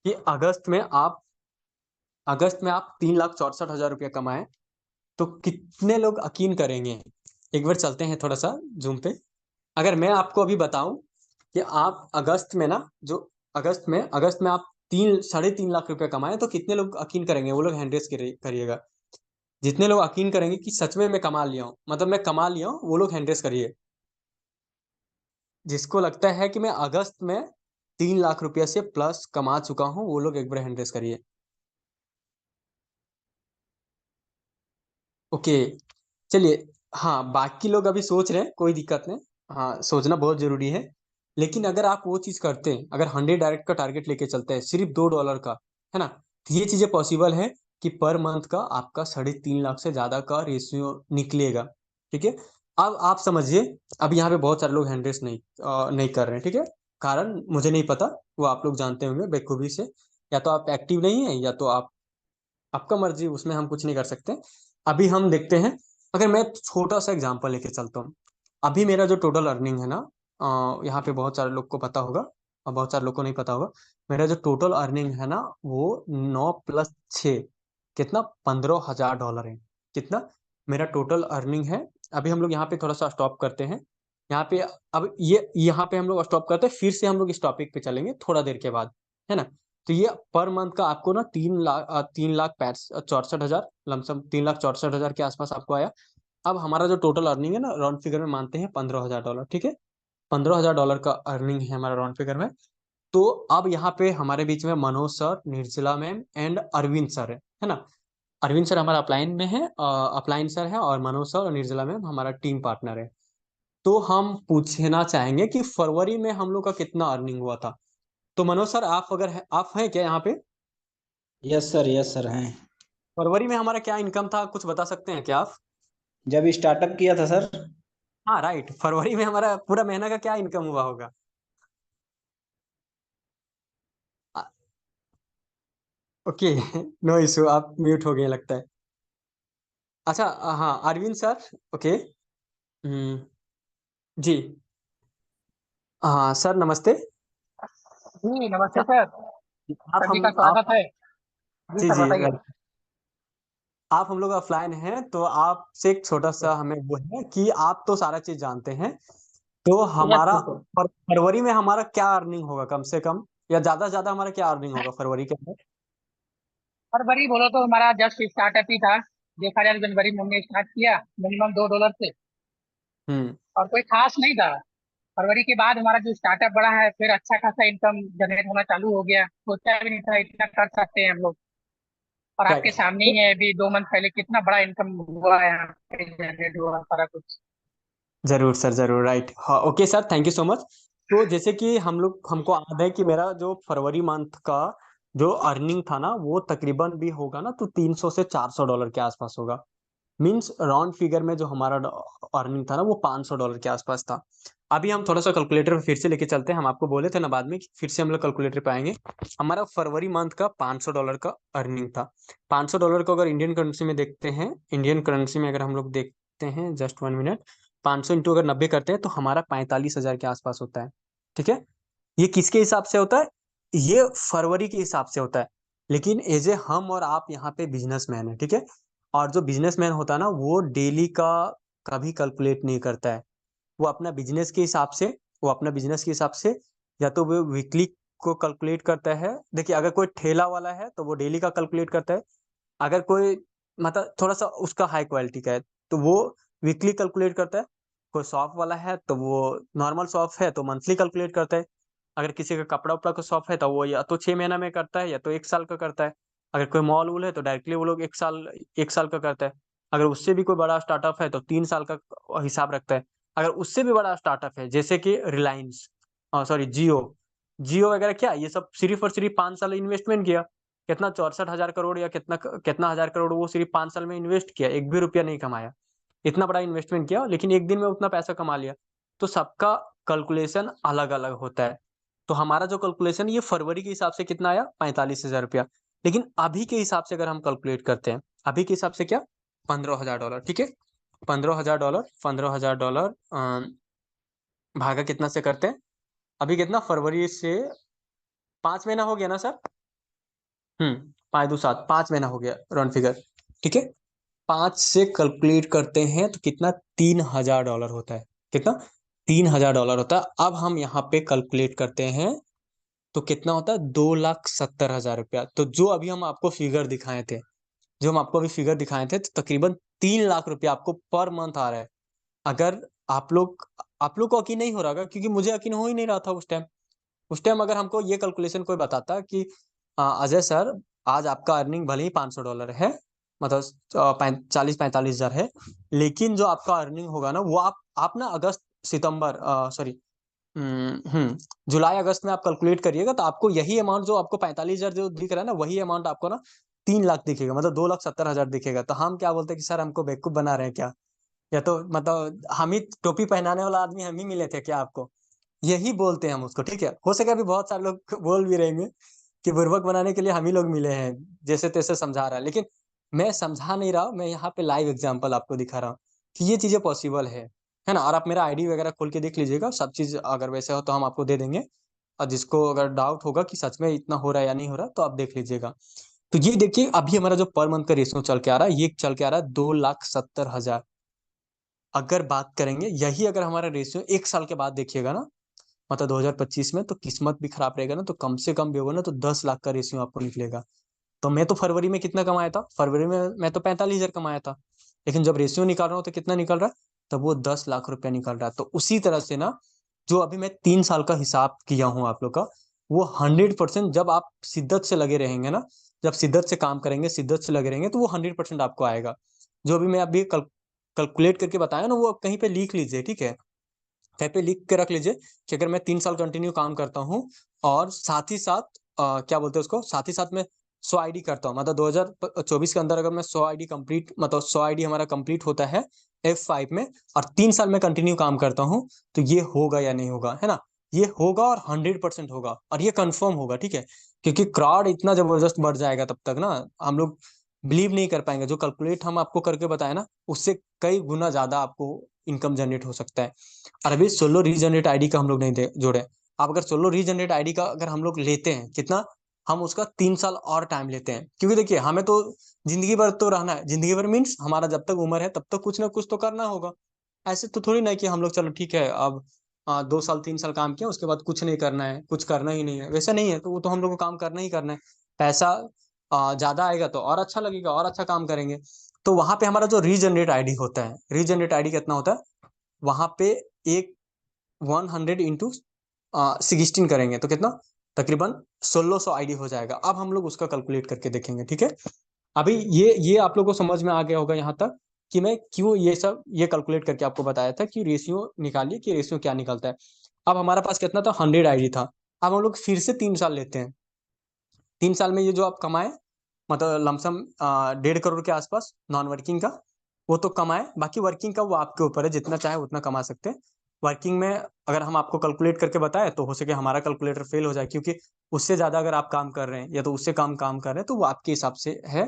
कि अगस्त में आप 3,64,000 रुपया कमाए तो कितने लोग यकीन करेंगे? एक बार चलते हैं थोड़ा सा जूम पे। अगर मैं आपको अभी बताऊं कि आप अगस्त में ना, जो अगस्त में आप 3 साढ़े 3 लाख रुपया कमाए तो कितने लोग यकीन करेंगे? वो लोग हैंड रेस करिएगा। जितने लोग यकीन करेंगे कि सच में मैं कमा लिया हूँ, मतलब मैं कमा लिया हूँ, वो लोग हैंड रेस करिए। जिसको लगता है कि मैं अगस्त में 3 लाख रुपया से प्लस कमा चुका हूँ, वो लोग एक बार हैंड रेस करिए। ओके, चलिए। हाँ, बाकी लोग अभी सोच रहे हैं, कोई दिक्कत नहीं। हाँ, सोचना बहुत जरूरी है। लेकिन अगर आप वो चीज करते हैं, अगर 100 डायरेक्ट का टारगेट लेके चलते हैं सिर्फ $2 का, है ना, तो ये चीजें पॉसिबल है कि पर मंथ का आपका 3.5 लाख से ज्यादा का रेशियो निकलेगा। ठीक है। अब आप समझिए, अब यहाँ पे बहुत सारे लोग हैंड रेस नहीं कर रहे हैं। ठीक है। कारण मुझे नहीं पता, वो आप लोग जानते होंगे बेखूबी से। या तो आप एक्टिव नहीं है, या तो आपका मर्जी, उसमें हम कुछ नहीं कर सकते। अभी हम देखते हैं। अगर मैं छोटा सा एग्जांपल लेके चलता हूँ, अभी मेरा जो टोटल अर्निंग है ना, यहाँ पे बहुत सारे लोग को पता होगा और बहुत सारे लोग को नहीं पता होगा। मेरा जो टोटल अर्निंग है ना, वो 9 + 6 कितना, $15,000 है। कितना मेरा टोटल अर्निंग है। अभी हम लोग यहाँ पे थोड़ा सा स्टॉप करते हैं। यहाँ पे, अब ये यहाँ पे हम लोग स्टॉप करते हैं, फिर से हम लोग इस टॉपिक पे चलेंगे थोड़ा देर के बाद, है ना। तो ये पर मंथ का आपको ना 3,64,000 लमसम, 3,64,000 के आसपास आपको आया। अब हमारा जो टोटल अर्निंग है ना, राउंड फिगर में मानते हैं $15,000। ठीक है। $15,000 का अर्निंग है हमारा राउंड फिगर में। तो अब यहाँ पे हमारे बीच में मनोज सर, निर्जला मैम एंड अरविंद सर है ना। अरविंद सर हमारा अपलाइन में है, अपलाइन सर है, और मनोज सर और निर्जला मैम हमारा टीम पार्टनर है। तो हम पूछना चाहेंगे कि फरवरी में हम लोग का कितना अर्निंग हुआ था। तो मनोज सर, आप हैं क्या यहाँ पे? यस सर हैं। फरवरी में हमारा क्या इनकम था, कुछ बता सकते हैं क्या आप? जब स्टार्टअप किया था सर। हाँ, राइट, फरवरी में हमारा पूरा महीना का क्या इनकम हुआ होगा? ओके। नो इशू, आप म्यूट हो गए लगता है। अच्छा, हाँ, अरविंद सर। ओके। हम्म, जी। हाँ सर, नमस्ते। जी नमस्ते अच्छा, सर। आप सभी हम का आप स्वागत है। जी जी सर जी, बताइए। आप हम लोग ऑफलाइन हैं, तो आपसे एक छोटा सा हमें वो है कि आप तो सारा चीज जानते हैं। तो यस हमारा बिल्कुल। फरवरी में हमारा क्या अर्निंग होगा कम से कम, या ज्यादा से ज्यादा हमारा क्या अर्निंग होगा फरवरी के अंदर? फरवरी बोलो तो हमारा जस्ट स्टार्टअप ही था। देखा जाए तो जनवरी में हमने स्टार्ट किया मिनिमम $2 से, हम्म। और कोई खास नहीं था। फरवरी के बाद हमारा जो स्टार्टअप बढ़ा है, फिर अच्छा खासा इनकम जनरेट होना चालू हो गया। सोचा भी नहीं था इतना कर सकते हैं हम लोग। और आपके राइट। सामने ही है, अभी 2 मंथ पहले कितना बड़ा इनकम हुआ है यहाँ पे, जनरेट हुआ सारा कुछ। जरूर सर, जरूर, राइट। हाँ, okay sir, thank you so much. तो जैसे कि हमको याद है कि मेरा जो फरवरी मंथ का जो अर्निंग था ना, वो तकरीबन भी होगा ना, तो $300 से $400 के आसपास होगा। मीन्स राउंड फिगर में जो हमारा अर्निंग था ना, वो $500 के आसपास था। अभी हम थोड़ा सा कैलकुलेटर फिर से लेके चलते हैं। हम आपको बोले थे ना बाद में कि फिर से हम लोग कैलकुलेटर पे आएंगे। हमारा फरवरी मंथ का $500 का अर्निंग था। $500 को अगर इंडियन करेंसी में देखते हैं, इंडियन करेंसी में अगर हम लोग देखते हैं, जस्ट 1 मिनट, 500 इंटू अगर 90 करते हैं तो हमारा 45,000 के आसपास होता है। ठीक है। ये किसके हिसाब से होता है? ये फरवरी के हिसाब से होता है। लेकिन एज ए हम और आप यहाँ पे बिजनेसमैन है, ठीक है। और जो बिजनेसमैन होता है ना, वो डेली का कभी कैलकुलेट नहीं करता है। वो अपना बिजनेस के हिसाब से वो अपना बिजनेस के हिसाब से या तो वो वीकली को कैलकुलेट करता है। देखिए, अगर कोई ठेला वाला है तो वो डेली का कैलकुलेट करता है। अगर कोई मतलब थोड़ा सा उसका हाई क्वालिटी का है तो वो वीकली कैलकुलेट करता है। कोई शॉप वाला है तो वो नॉर्मल शॉप है तो मंथली कैलकुलेट करता है। अगर किसी का कपड़ा उपड़ा का शॉप है तो वो या तो 6 महीना में करता है या तो 1 साल का करता है। अगर कोई मॉल वूल है तो डायरेक्टली वो लोग 1 साल का करता है। अगर उससे भी कोई बड़ा स्टार्टअप है तो 3 साल का हिसाब रखता है। अगर उससे भी बड़ा स्टार्टअप है जैसे कि रिलायंस, सॉरी, जियो, जियो वगैरह, क्या ये सब सिर्फ और सिर्फ 5 साल इन्वेस्टमेंट किया। कितना, 64,000 करोड़ या कितना कितना हजार करोड़ वो सिर्फ 5 साल में इन्वेस्ट किया, एक भी रुपया नहीं कमाया। इतना बड़ा इन्वेस्टमेंट किया लेकिन एक दिन में उतना पैसा कमा लिया। तो सबका कैलकुलेशन अलग अलग होता है। तो हमारा जो कैलकुलेशन ये फरवरी के हिसाब से कितना आया, 45,000 रुपया। लेकिन अभी के हिसाब से अगर हम कैलकुलेट करते हैं, अभी के हिसाब से क्या, $15,000। ठीक है। $15,000 भागा कितना से करते हैं? अभी कितना, फरवरी से 5 महीना हो गया ना सर? पाँच दो सात, 5 महीना हो गया राउंड फिगर, ठीक है। 5 से कैलकुलेट करते हैं तो कितना, $3,000 होता है। कितना, $3,000 होता है। अब हम यहाँ पे कैलकुलेट करते हैं तो कितना होता है, 2,70,000 रुपया। तो जो अभी हम आपको फिगर दिखाए थे, जो हम आपको अभी फिगर दिखाए थे, तो तकरीबन 3 लाख रुपया आपको पर मंथ आ रहा है। अगर आप लोग को यकीन नहीं हो रहा होगा, क्योंकि मुझे यकीन हो ही नहीं रहा था उस टाइम। उस टाइम अगर हमको ये कैलकुलेशन कोई बताता कि अजय सर, आज आपका अर्निंग भले ही $500 है, मतलब 40-45 हज़ार है, लेकिन जो आपका अर्निंग होगा ना, वो आप ना अगस्त सितंबर सॉरी जुलाई अगस्त में आप कैलकुलेट करिएगा, तो आपको यही अमाउंट जो आपको 45 हज़ार जो दिख रहा है ना, वही अमाउंट आपको ना 3 लाख दिखेगा, मतलब 2,70,000 दिखेगा। तो हम क्या बोलते हैं कि सर हमको बेवकूफ बना रहे हैं क्या, या तो मतलब हम ही टोपी पहनाने वाला आदमी हम ही मिले थे क्या आपको, यही बोलते हैं हम उसको, ठीक है। हो सके अभी बहुत सारे लोग बोल भी रहेंगे कि बुर्बक बनाने के लिए हम ही लोग मिले हैं, जैसे तैसे समझा रहा है, लेकिन मैं समझा नहीं रहा हूँ, मैं यहाँ पे लाइव एग्जांपल आपको दिखा रहा हूँ कि ये चीजें पॉसिबल है ना। और आप मेरा आईडी वगैरह खोल के देख लीजिएगा, सब चीज अगर वैसे हो तो हम आपको दे देंगे। और जिसको अगर डाउट होगा कि सच में इतना हो रहा है या नहीं हो रहा, तो आप देख लीजिएगा। तो ये देखिए, अभी हमारा जो पर मंथ का रेशियो चल के आ रहा है, ये चल के आ रहा है 2,70,000। अगर बात करेंगे यही, अगर हमारा रेशियो 1 साल के बाद देखिएगा ना, मतलब 2025 में, तो किस्मत भी खराब रहेगा ना, तो कम से कम भी होगा ना तो 10 लाख का रेशियो आपको निकलेगा। तो मैं तो फरवरी में कितना कमाया था, फरवरी में मैं तो 45 हज़ार कमाया था, लेकिन जब रेशियो निकाल रहा हूँ तो कितना निकल रहा है, तब वो 10 लाख रुपया निकल रहा है। तो उसी तरह से ना, जो अभी मैं 3 साल का हिसाब किया हूँ आप लोग का, वो 100%, जब आप शिद्दत से लगे रहेंगे ना, जब शिद्दत से काम करेंगे, शिद्दत से लगे रहेंगे, तो वो 100% आपको आएगा। जो अभी मैं अभी कैलकुलेट करके बताया ना, वो आप कहीं पे लिख लीजिए, ठीक है। कहीं पे लिख के रख लीजिए कि अगर मैं 3 साल कंटिन्यू काम करता हूँ, और साथ ही साथ क्या बोलते हैं उसको, साथ ही साथ मैं 100 आईडी करता हूँ, मतलब 2024 के अंदर अगर मैं 100 आईडी कंप्लीट, मतलब 100 आईडी हमारा कंप्लीट होता है F5 में, और 3 साल में कंटिन्यू काम करता हूँ, तो ये होगा या नहीं होगा, है ना। ये होगा, और 100% होगा, और ये कंफर्म होगा, ठीक है। क्योंकि क्राउड इतना जबरदस्त बढ़ जाएगा तब तक ना, हम लोग बिलीव नहीं कर पाएंगे। जो कैलकुलेट हम आपको करके बताए ना, उससे कई गुना ज्यादा आपको इनकम जनरेट हो सकता है। और अभी सोलो रीजनरेट आईडी का हम लोग नहीं जोड़े। आप अगर सोलो रीजनरेट आईडी का अगर हम लोग लेते हैं कितना, हम उसका 3 साल और टाइम लेते हैं, क्योंकि देखिए हमें तो जिंदगी भर तो रहना है, जिंदगी भर मीन्स हमारा जब तक उम्र है तब तक कुछ ना कुछ तो करना होगा। ऐसे तो थोड़ी ना है कि हम लोग चलो ठीक है, अब 2 साल 3 साल काम किया, उसके बाद कुछ नहीं करना है, कुछ करना ही नहीं है, वैसा नहीं है। तो वो तो हम लोग को काम करना ही करना है। पैसा ज्यादा आएगा तो और अच्छा लगेगा, और अच्छा काम करेंगे। तो वहां पे हमारा जो रीजनरेट आईडी होता है, रीजनरेट आईडी कितना होता है, वहां पे एक 100 इंटू 16 करेंगे तो कितना, तकरीबन 1,600 आईडी हो जाएगा। अब हम लोग उसका कैलकुलेट करके देखेंगे, ठीक है। अभी ये आप लोग को समझ में आ गया होगा यहाँ तक, कि मैं क्यों ये कैलकुलेट करके आपको बताया था कि रेशियो निकालिए, कि रेशियो क्या निकलता है। अब हमारा पास कितना था, 100 आईडी था। अब हम लोग फिर से 3 साल लेते हैं। 3 साल में ये जो आप कमाए, मतलब लमसम 1.5 करोड़ के आसपास नॉन वर्किंग का, वो तो कमाए। बाकी वर्किंग का वो आपके ऊपर है, जितना चाहे उतना कमा सकते हैं। वर्किंग में अगर हम आपको कैलकुलेट करके बताए, तो हो सके हमारा कैलकुलेटर फेल हो जाए, क्योंकि उससे ज्यादा अगर आप काम कर रहे हैं, या तो उससे काम काम कर रहे हैं, तो वो आपके हिसाब से है।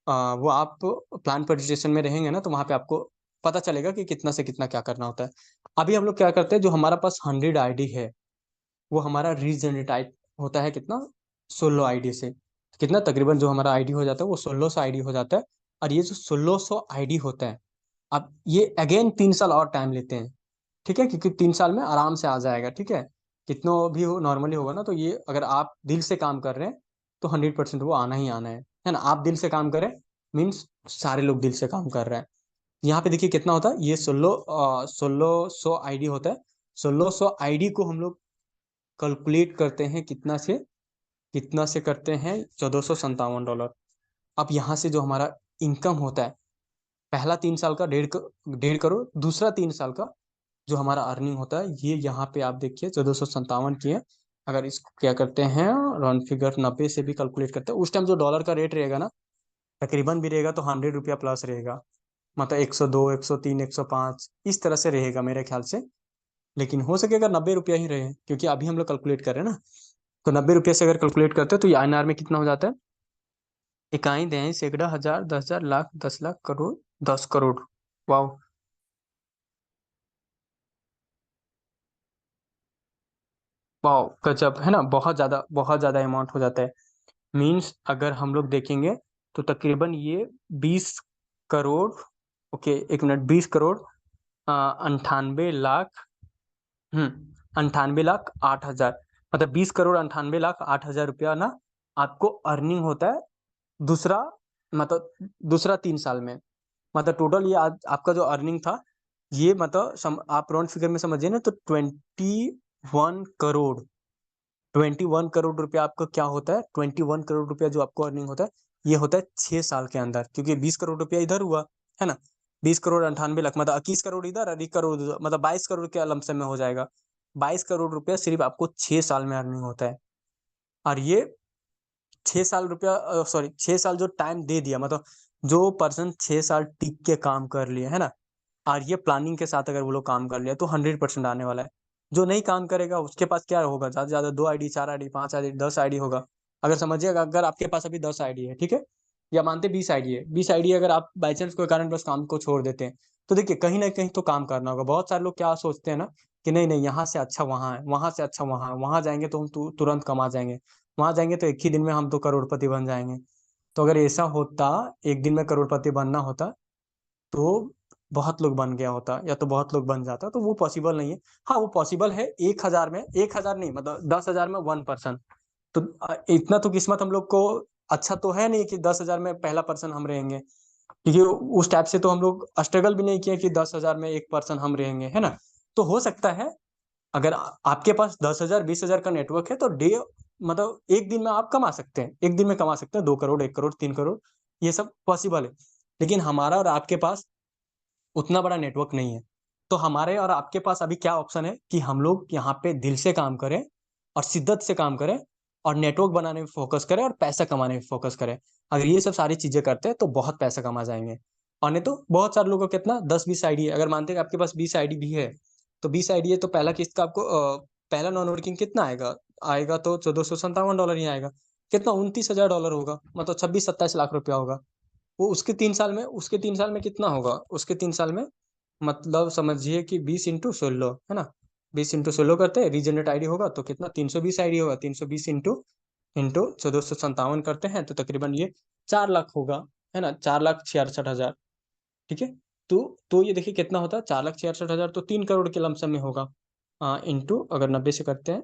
वो आप प्लान प्रेजेंटेशन में रहेंगे ना, तो वहां पे आपको पता चलेगा कि कितना से कितना क्या करना होता है। अभी हम लोग क्या करते हैं, जो हमारा पास 100 आईडी है, वो हमारा रीजनरेट होता है कितना, 16 आईडी से। कितना, तकरीबन जो हमारा आईडी हो जाता है वो 1,600 आईडी हो जाता है। और ये जो 1,600 आईडी होता है, अब ये अगेन 3 साल और टाइम लेते हैं, ठीक है। क्योंकि 3 साल में आराम से आ जाएगा, ठीक है। कितना भी हो नॉर्मली होगा ना, तो ये अगर आप दिल से काम कर रहे हैं, तो 100% वो आना ही आना है ना। आप दिल से काम करें, मीन्स सारे लोग दिल से काम कर रहे हैं। यहाँ पे देखिए कितना होता है, ये 1,600 आईडी होता है। 1,600 आईडी को हम लोग कैलकुलेट करते हैं कितना से करते हैं, $1,457। अब यहाँ से जो हमारा इनकम होता है, पहला 3 साल का 1.5 करोड़, दूसरा 3 साल का जो हमारा अर्निंग होता है, ये यहाँ पे आप देखिए 1,457 की है। अगर इसको क्या करते हैं, राउंड फिगर 90 से भी कैलकुलेट करते हैं, उस टाइम जो डॉलर का रेट रहेगा ना, तकरीबन भी रहेगा तो 100 रुपया प्लस रहेगा, मतलब 102 103 105 इस तरह से रहेगा मेरे ख्याल से। लेकिन हो सके अगर 90 रुपया ही रहे, क्योंकि अभी हम लोग कैलकुलेट कर रहे हैं ना। तो 90 रुपये से अगर कैलकुलेट करते हैं, तो ये INR में कितना हो जाता है, इकाई दहाई सैकड़ा हजार 10,000 लाख 10 लाख करोड़ 10 करोड़। वाह, वाह, गजब है ना, बहुत ज्यादा अमाउंट हो जाता है। मीन्स अगर हम लोग देखेंगे तो तकरीबन ये 20 करोड़, ओके एक मिनट, 20 करोड़ 98 लाख, 98 लाख 8 हजार, मतलब 20 करोड़ 98 लाख 8 हजार रुपया ना आपको अर्निंग होता है दूसरा, मतलब दूसरा 3 साल में। मतलब टोटल ये आपका जो अर्निंग था, ये मतलब आप राउंड फिगर में समझिए ना, तो 21 करोड़, 21 करोड़ रुपया आपका क्या होता है, 21 करोड़ रुपया जो आपको अर्निंग होता है, ये होता है 6 साल के अंदर, क्योंकि 20 करोड़ रुपया इधर हुआ, है ना। 20 करोड़ 98 लाख मतलब 21 करोड़ इधर और 1 करोड़ उधर, मतलब 22 करोड़ के लमसम में हो जाएगा। 22 करोड़ रुपया सिर्फ आपको 6 साल में अर्निंग होता है। और ये 6 साल रुपया, सॉरी 6 साल जो टाइम दे दिया, मतलब जो पर्सन 6 साल टिक के काम कर लिए, है ना, और ये प्लानिंग के साथ अगर वो लोग काम कर लिया तो 100% आने वाला है। जो नहीं काम करेगा उसके पास क्या होगा, ज्यादा से ज्यादा 2 आईडी, 4 आईडी, 5 आईडी, 10 आईडी होगा। अगर समझिएगा, अगर आपके पास अभी 10 आईडी है, ठीक है, या मानते 20 आईडी है, 20 आईडी अगर आप बाई चांस कोई कारण बस काम को छोड़ देते हैं, तो देखिए कहीं ना कहीं तो काम करना होगा। बहुत सारे लोग क्या सोचते हैं ना कि नहीं नहीं, यहाँ से अच्छा वहाँ है, वहां से अच्छा वहाँ है, वहां जाएंगे तो हम तुरंत कमा जाएंगे, वहां जाएंगे तो एक ही दिन में हम तो करोड़पति बन जाएंगे। तो अगर ऐसा होता, एक दिन में करोड़पति बनना होता, तो बहुत लोग बन गया होता, या तो बहुत लोग बन जाता, तो वो पॉसिबल नहीं है। हाँ वो पॉसिबल है 1 हजार में, 1 हजार नहीं मतलब 10 हजार में 1 पर्सन। तो इतना तो किस्मत हम लोग को अच्छा तो है नहीं कि 10 हजार में पहला पर्सन हम रहेंगे, क्योंकि उस टाइप से तो हम लोग स्ट्रगल भी नहीं किए कि 10 हजार में एक पर्सन हम रहेंगे, है ना। तो हो सकता है अगर आपके पास 10 हजार 20 हजार का नेटवर्क है तो डे, मतलब एक दिन में आप कमा सकते हैं, एक दिन में कमा सकते हैं 2 करोड़, 1 करोड़, 3 करोड़, ये सब पॉसिबल है। लेकिन हमारा और आपके पास उतना बड़ा नेटवर्क नहीं है। तो हमारे और आपके पास अभी क्या ऑप्शन है कि हम लोग यहाँ पे दिल से काम करें और शिद्दत से काम करें और नेटवर्क बनाने में फोकस करें और पैसा कमाने में फोकस करें। अगर ये सब सारी चीजें करते हैं तो बहुत पैसा कमा जाएंगे। और नहीं तो बहुत सारे लोगों को कितना 10-20 आईडी है, अगर मानते हैं कि आपके पास 20 आईडी भी है, तो 20 आईडी है तो पहला किस्त का आपको पहला नॉन वर्किंग कितना आएगा, आएगा तो $1457 ही आएगा। कितना, $29,000 होगा, मतलब 26-27 लाख रुपया होगा। वो उसके 3 साल में कितना होगा, उसके 3 साल में मतलब समझिए कि 20 × 16 है ना, 20 × 16 करते हैं, रीजनरेट आईडी होगा तो कितना, 320 आईडी होगा, 320 इंटू 1457 करते हैं तो तकरीबन ये 4 लाख होगा, है ना, 4,66,000। ठीक है। तो ये देखिए कितना होता है, 4,66,000 तो 3 करोड़ के लमसम में होगा। इंटू अगर 90 से करते हैं,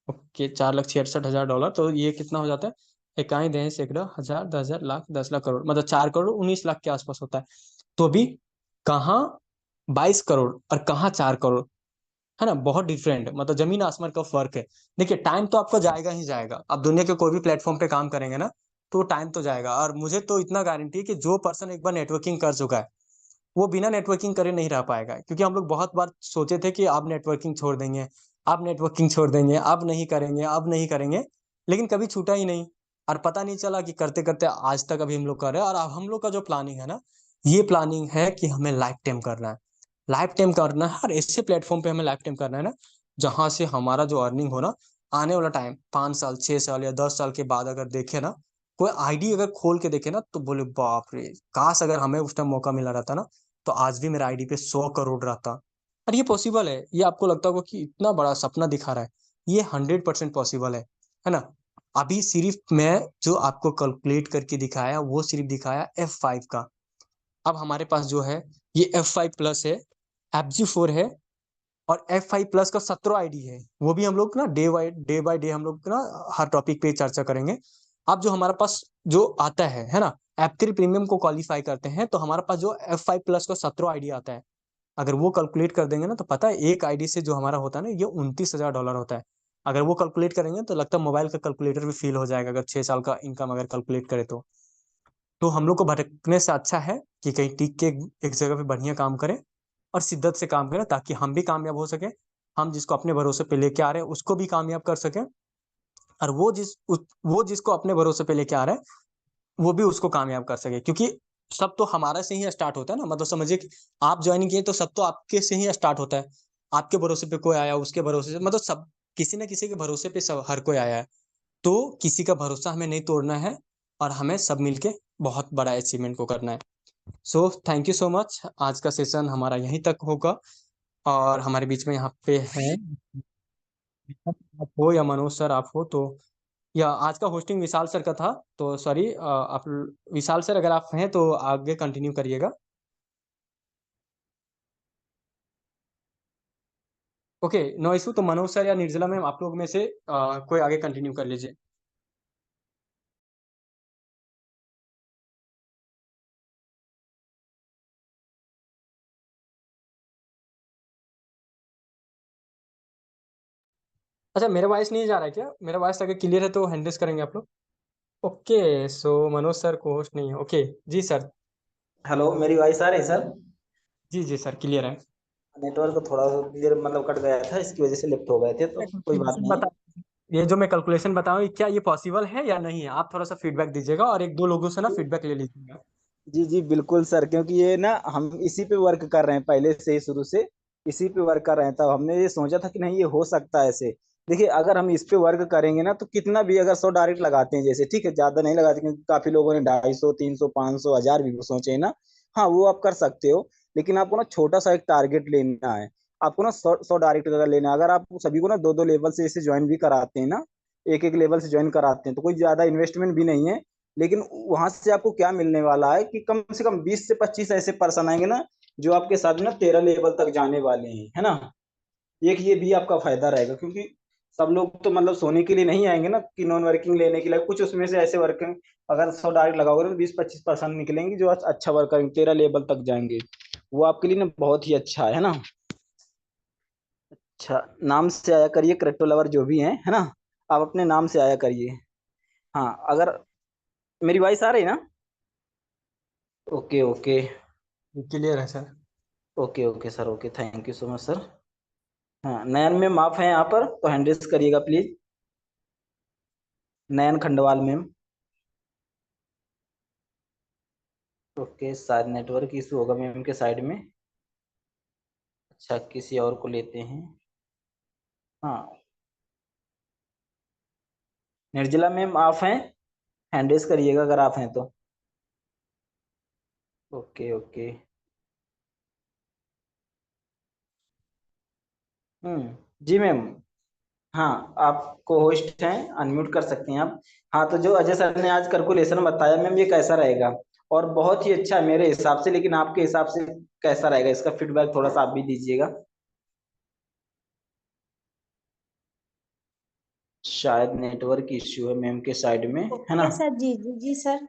ओके, $4,66,000, तो ये कितना हो जाता है, इकाई, दहें, सैकड़ा, हजार, 10,000, लाख, 10 लाख करोड़, मतलब 4 करोड़ 19 लाख के आसपास होता है। तो अभी कहाँ 22 करोड़ और कहाँ 4 करोड़, है ना, बहुत डिफरेंट, मतलब जमीन आसमान का फर्क है। देखिए टाइम तो आपको जाएगा ही जाएगा, आप दुनिया के कोई भी प्लेटफॉर्म पे काम करेंगे ना, तो टाइम तो जाएगा। और मुझे तो इतना गारंटी है कि जो पर्सन एक बार नेटवर्किंग कर चुका है, वो बिना नेटवर्किंग करे नहीं रह पाएगा। क्योंकि हम लोग बहुत बार सोचे थे कि आप नेटवर्किंग छोड़ देंगे, आप नेटवर्किंग छोड़ देंगे, अब नहीं करेंगे, अब नहीं करेंगे, लेकिन कभी छूटा ही नहीं। और पता नहीं चला कि करते करते आज तक अभी हम लोग कर रहे हैं। और अब हम लोग का जो प्लानिंग है ना, ये प्लानिंग है कि हमें लाइफ टाइम करना है, लाइफ टाइम करना है, और ऐसे प्लेटफॉर्म पे हमें लाइफ टाइम करना है ना, जहां से हमारा जो अर्निंग हो ना, आने वाला टाइम 5 साल, 6 साल या 10 साल के बाद अगर देखे ना, कोई आईडी अगर खोल के देखे ना, तो बोले बाप रे, काश अगर हमें उस टाइम मौका मिला रहता ना, तो आज भी मेरा आईडी पे 100 करोड़ रहता। और ये पॉसिबल है, ये आपको लगता होगा कि इतना बड़ा सपना दिखा रहा है, ये 100% पॉसिबल है ना। अभी सिर्फ मैं जो आपको कैलकुलेट करके दिखाया, वो सिर्फ दिखाया F5 का। अब हमारे पास जो है, ये F5 प्लस है, FG4 है, और F5 प्लस का 17 आईडी है। वो भी हम लोग ना डे बाय डे हम लोग ना हर टॉपिक पे चर्चा करेंगे। अब जो हमारे पास जो आता है ना, F3 प्रीमियम को क्वालिफाई करते हैं, तो हमारे पास जो F5 प्लस का 17 आईडी आता है, अगर वो कैलकुलेट कर देंगे ना, तो पता है एक आईडी से जो हमारा होता है ना, ये $29,000 होता है। अगर वो कैलकुलेट करेंगे तो लगता है मोबाइल का कैलकुलेटर भी फील हो जाएगा, अगर 6 साल का इनकम अगर कैलकुलेट करे तो हम लोग को भटकने से अच्छा है कि कहीं टिक के एक जगह पे बढ़िया काम करें और शिद्दत से काम करें, ताकि हम भी कामयाब हो सके, हम जिसको अपने भरोसे पे लेके आ रहे हैं उसको भी कामयाब कर सके, और वो जिसको अपने भरोसे पे लेके आ रहा है, वो भी उसको कामयाब कर सके। क्योंकि सब तो हमारा से ही स्टार्ट होता है ना, मतलब समझिए कि आप ज्वाइन किए तो सब तो आपके से ही स्टार्ट होता है। आपके भरोसे पे कोई आया, उसके भरोसे से, मतलब सब किसी न किसी के भरोसे पे सब हर कोई आया है। तो किसी का भरोसा हमें नहीं तोड़ना है, और हमें सब मिलके बहुत बड़ा अचीवमेंट को करना है। So thank you so much, आज का सेशन हमारा यहीं तक होगा। और हमारे बीच में यहाँ पे है, आप हो या मनोज सर आप हो, तो या आज का होस्टिंग विशाल सर का था, तो सॉरी, आप विशाल सर अगर आप हैं तो आगे कंटिन्यू करिएगा। Okay, no issue. तो मनोज सर या निर्जला मैम, आप लोग में से कोई आगे कंटिन्यू कर लीजिए। अच्छा, मेरा वॉइस नहीं जा रहा है क्या? मेरा वॉइस अगर क्लियर है तो हैंडल्स करेंगे आप लोग। ओके, सो मनोज सर को होस्ट नहीं है। ओके जी सर। हेलो, मेरी वॉइस आ रही है सर? जी जी सर, क्लियर है। नेटवर्क थोड़ा देर मतलब कट गया था, इसकी वजह से लिफ्ट हो गए थे, तो कोई बात कैलकुलेशन नहीं है। बता, ये जो मैं कैलकुलेशन बताऊँ क्या ये पॉसिबल है या नहीं है, आप थोड़ा सा फीडबैक दीजिएगा और एक दो लोगों से ना फीडबैक ले लीजिएगा। जी जी बिल्कुल सर, क्योंकि ये ना हम इसी पे वर्क कर रहे हैं पहले से ही, शुरू से इसी पे वर्क कर रहे हैं। तब हमने ये सोचा था कि नहीं, ये हो सकता है ऐसे। देखिए, अगर हम इस पे वर्क करेंगे ना, तो कितना भी अगर 100 डायरेक्ट लगाते हैं, जैसे ठीक है, ज्यादा नहीं लगाते क्योंकि काफी लोगों ने 250, 300, 500, 1000 भी सोचे हैं ना। हाँ, वो आप कर सकते हो, लेकिन आपको ना छोटा सा एक टारगेट लेना है। आपको ना 100 डायरेक्ट अगर लेना है, अगर आप सभी को ना दो दो लेवल से इसे ज्वाइन भी कराते हैं ना, एक एक लेवल से ज्वाइन कराते हैं, तो कोई ज्यादा इन्वेस्टमेंट भी नहीं है। लेकिन वहां से आपको क्या मिलने वाला है कि कम से कम 20 से 25 ऐसे पर्सन आएंगे ना, जो आपके साथ ना 13 लेवल तक जाने वाले हैं, है ना। एक ये भी आपका फायदा रहेगा, क्योंकि सब लोग तो मतलब सोने के लिए नहीं आएंगे ना, कि नॉन वर्किंग लेने के लिए कुछ उसमें से ऐसे वर्किंग, अगर 100 डायरेक्ट लगाओगे तो 20-25% निकलेंगे जो अच्छा वर्क करेंगे, 13 लेवल तक जाएंगे। वो आपके लिए ना बहुत ही अच्छा है ना। अच्छा, नाम से आया करिए, क्रिप्टो लवर जो भी है ना, आप अपने नाम से आया करिए। हाँ, अगर मेरी वॉइस आ रही है ना? Okay okay. क्लियर है sir. Okay okay sir, okay, thank you so much sir. हाँ, नयन मैम आप हैं यहाँ पर, तो हैंडल्स करिएगा please. Nayan Khandwal ma'am. Okay, शायद नेटवर्क इशू होगा मैम के साइड में। अच्छा, किसी और को लेते हैं। हाँ, निर्जला मैम आप हैं, हैंडल्स करिएगा अगर आप हैं तो। Okay okay. जी मैम। हाँ, आपको होस्ट हैं, अनम्यूट कर सकते हैं आप। हाँ, तो जो अजय सर ने आज कैलकुलेशन बताया मैम, ये कैसा रहेगा? और बहुत ही अच्छा है मेरे हिसाब से, लेकिन आपके हिसाब से कैसा रहेगा, इसका फीडबैक थोड़ा सा आप भी दीजिएगा। शायद नेटवर्क इश्यू है मैम के साइड में, है ना। ओके सर, जी जी जी सर।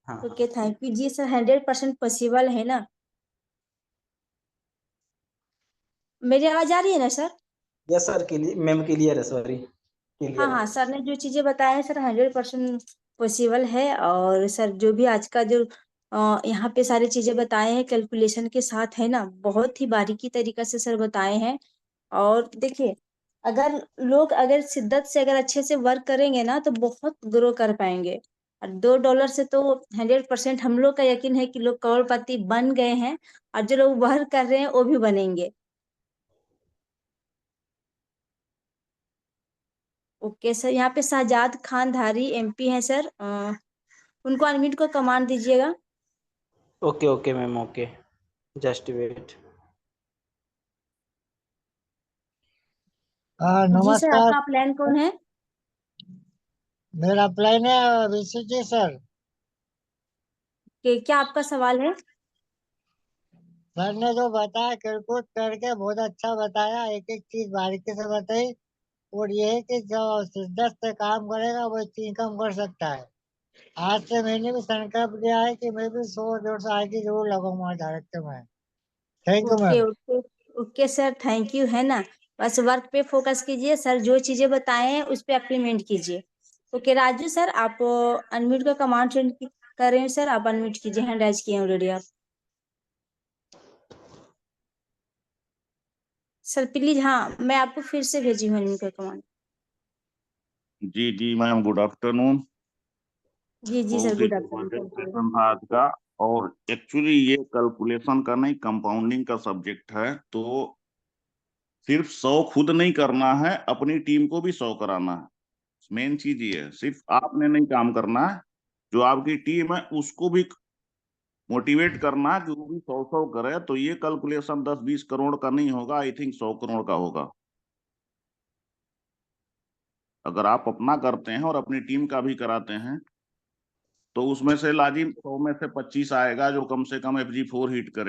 हाँ ओके, हाँ। थैंक यू जी सर। 100% पॉसिबल है ना? मेरी आवाज आ रही है ना सर? Yes sir, clear ma'am, clear है, सॉरी, हाँ क्लियर है। हाँ, सर ने जो चीजें बताया है सर 100% पॉसिबल है। और सर जो भी आज का जो यहाँ पे सारी चीजें बताए हैं कैलकुलेशन के साथ है ना, बहुत ही बारीकी तरीका से सर बताए हैं। और देखिए, अगर लोग अगर शिद्दत से अगर अच्छे से वर्क करेंगे ना, तो बहुत ग्रो कर पाएंगे। और $2 से तो 100% हम लोग का यकीन है कि लोग करोड़पति बन गए हैं। और जो लोग वर्क कर रहे हैं वो भी बनेंगे। ओके सर, यहाँ पे शाहजाद खान धारी MP हैं सर। उनको अनम्यूट को कमांड दीजिएगा। Okay okay ma'am, okay, just wait. जी सर, नमस्कार। आपका प्लान कौन है? मेरा प्लान है ऋषि सर। कि क्या आपका सवाल है? सर ने जो बताया कैलकुलेट करके बहुत अच्छा बताया, एक एक चीज बारीकी से बताई। और ये है कि जो शिद्दत से काम करेगा वो इतनी इनकम कर सकता है। आज से मैंने भी संकल्प लिया है कि मैं भी 100-150 आईटी जरूर लगाऊंगा डायरेक्ट में। Thank you okay ma'am. Okay. Okay sir, thank you, है ना। बस वर्क पे फोकस कीजिए सर, जो चीजें बताए हैं उस पे इम्प्लीमेंट कीजिए। ओके राजू सर, आप अनम्यूट का कमांड सेंड कर रहे हैं सर, आप अनम्यूट कीजिए, हैंड राइज किए ऑलरेडी आप। सर प्लीज, हाँ मैं आपको फिर से भेजी हूँ अनम्यूट का कमांड। जी जी मैम, गुड आफ्टरनून। जी जी सर, बहुत ही गुड आफ्टरनून, जबरदस्त थैंक यू। सेशन था आज का। और एक्चुअली ये कैलकुलेशन का नहीं, कंपाउंडिंग का सब्जेक्ट है, तो सिर्फ 100 खुद नहीं करना है, अपनी टीम को भी 100 कराना है। मेन चीज ये है, सिर्फ आपने नहीं काम करना है, जो आपकी टीम है उसको भी मोटिवेट करना है कि वो भी 100-100 करे। तो ये कैलकुलेशन 10-20 करोड़ का नहीं होगा, आई थिंक 100 करोड़ का होगा। अगर आप अपना करते हैं और अपनी टीम का भी कराते हैं तो उसमें से लाजिम 100 में से 25 आएगा जो कम से कम FG4 हिट करे।